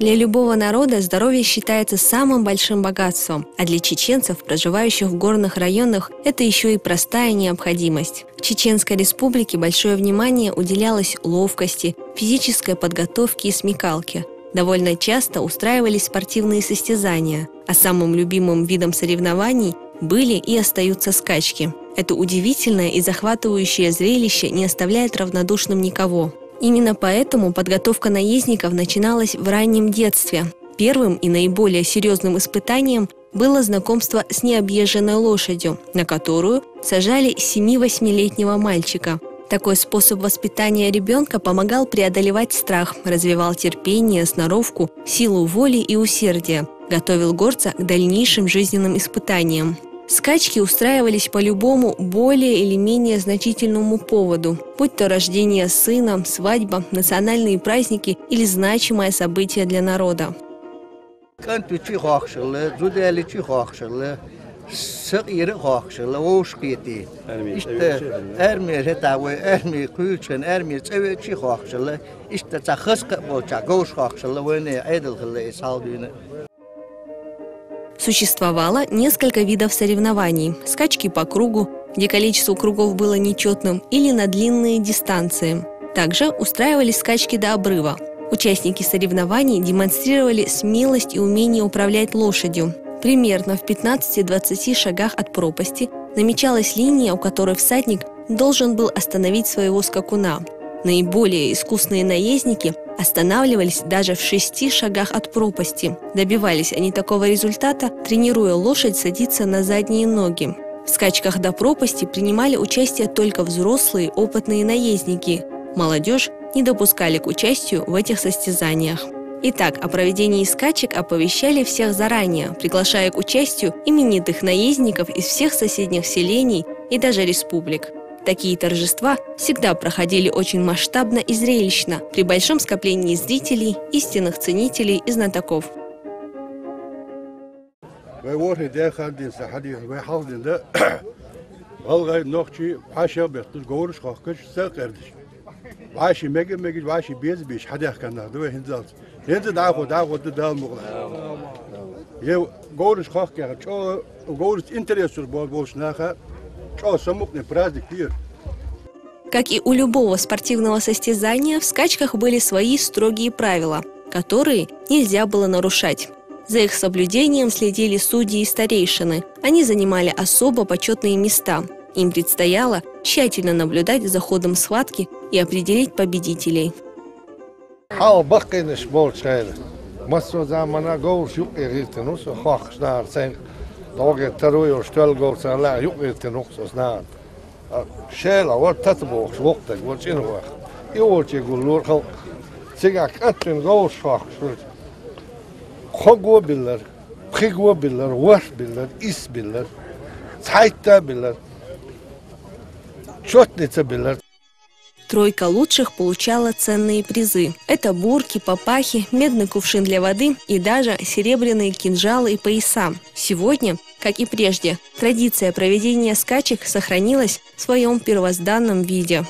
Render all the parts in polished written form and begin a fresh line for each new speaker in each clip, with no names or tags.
Для любого народа здоровье считается самым большим богатством, а для чеченцев, проживающих в горных районах, это еще и простая необходимость. В Чеченской Республике большое внимание уделялось ловкости, физической подготовке и смекалке. Довольно часто устраивались спортивные состязания, а самым любимым видом соревнований были и остаются скачки. Это удивительное и захватывающее зрелище не оставляет равнодушным никого. Именно поэтому подготовка наездников начиналась в раннем детстве. Первым и наиболее серьезным испытанием было знакомство с необъезженной лошадью, на которую сажали 7-8-летнего мальчика. Такой способ воспитания ребенка помогал преодолевать страх, развивал терпение, сноровку, силу воли и усердия, готовил горца к дальнейшим жизненным испытаниям. Скачки устраивались по любому более или менее значительному поводу, будь то рождение сына, свадьба, национальные праздники или значимое событие для народа. Существовало несколько видов соревнований – скачки по кругу, где количество кругов было нечетным, или на длинные дистанции. Также устраивались скачки до обрыва. Участники соревнований демонстрировали смелость и умение управлять лошадью. Примерно в 15-20 шагах от пропасти намечалась линия, у которой всадник должен был остановить своего скакуна. Наиболее искусные наездники останавливались даже в 6 шагах от пропасти. Добивались они такого результата, тренируя лошадь садиться на задние ноги. В скачках до пропасти принимали участие только взрослые, опытные наездники. Молодежь не допускали к участию в этих состязаниях. Итак, о проведении скачек оповещали всех заранее, приглашая к участию именитых наездников из всех соседних селений и даже республик. Такие торжества всегда проходили очень масштабно и зрелищно, при большом скоплении зрителей, истинных ценителей и знатоков. Как и у любого спортивного состязания, в скачках были свои строгие правила, которые нельзя было нарушать. За их соблюдением следили судьи и старейшины. Они занимали особо почетные места. Им предстояло тщательно наблюдать за ходом схватки и определить победителей. Тройка лучших получала ценные призы. Это бурки, папахи, медный кувшин для воды и даже серебряные кинжалы и пояса. Сегодня, как и прежде, традиция проведения скачек сохранилась в своем первозданном виде.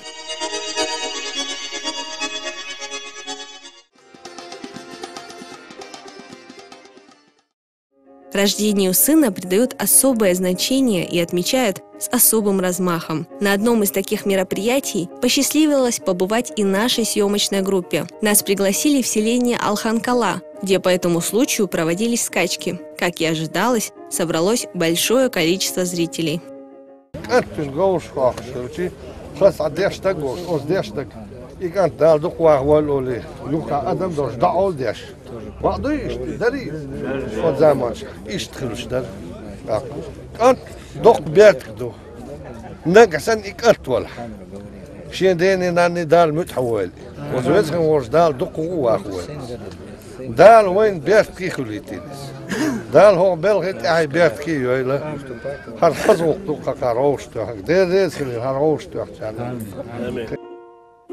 Рождению сына придают особое значение и отмечают с особым размахом. На одном из таких мероприятий посчастливилось побывать и нашей съемочной группе. Нас пригласили в селение Алханкала, где по этому случаю проводились скачки. Как и ожидалось, собралось большое количество зрителей.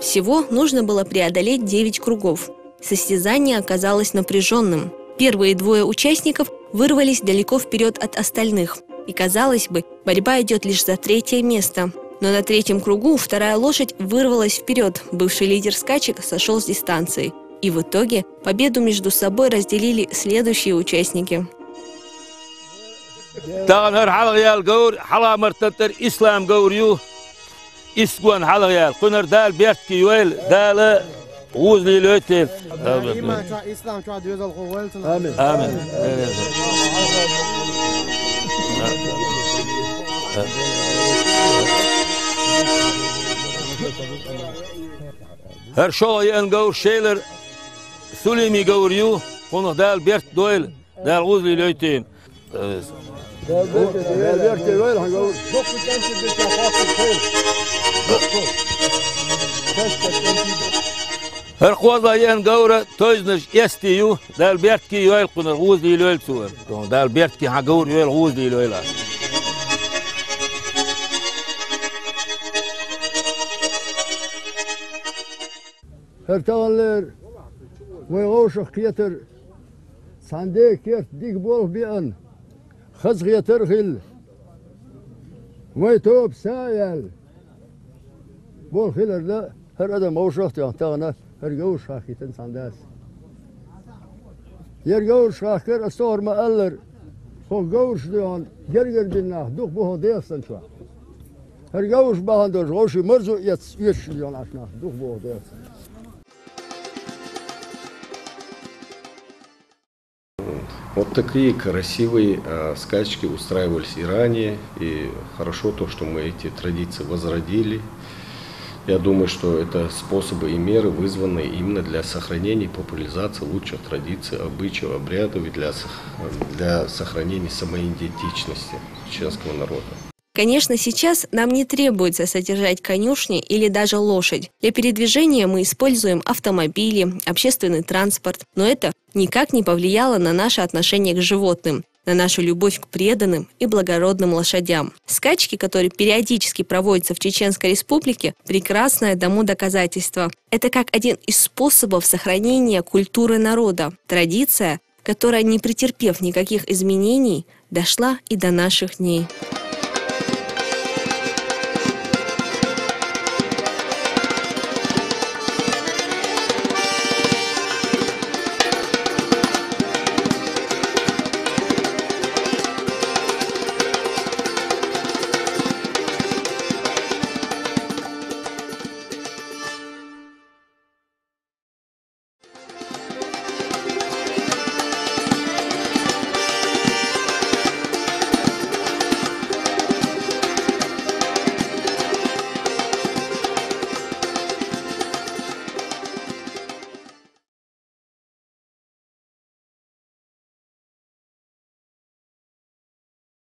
Всего нужно было преодолеть 9 кругов. Состязание оказалось напряженным. Первые двое участников вырвались далеко вперед от остальных. И, казалось бы, борьба идет лишь за 3-е место. Но на 3-м кругу вторая лошадь вырвалась вперед. Бывший лидер скачек сошел с дистанции. И в итоге победу между собой разделили следующие участники.
Her şoğayan gavur şeyler Süleymi gavuryu onu dal bert doyl dal uzli löytin. Her qozayan gavura tözniş estiyu dal bert ki yoyl kunar uzli löytsuver. Dal bert ki ha gavur yoyl uzli löyla.
Her tavallar ve oşuk yeter sande kert dik bol bian hız yeter hil ve top sayal bol hilerle her adam oşuk diyor tağına her gavur şahiten sandas yer gavur şahker astorma alır o gavur diyor gerger dinah duk bu hodeysen şu her gavur bahandır oşu mırzu yetişiyor aşna duk bu hodeysen.
Вот такие красивые скачки устраивались и ранее, и хорошо то, что мы эти традиции возродили. Я думаю, что это способы и меры, вызванные именно для сохранения и популяризации лучших традиций, обычаев, обрядов и для сохранения самоидентичности чеченского народа.
Конечно, сейчас нам не требуется содержать конюшни или даже лошадь. Для передвижения мы используем автомобили, общественный транспорт, но это никак не повлияло на наше отношение к животным, на нашу любовь к преданным и благородным лошадям. Скачки, которые периодически проводятся в Чеченской Республике, прекрасное тому доказательство. Это как один из способов сохранения культуры народа, традиция, которая, не претерпев никаких изменений, дошла и до наших дней.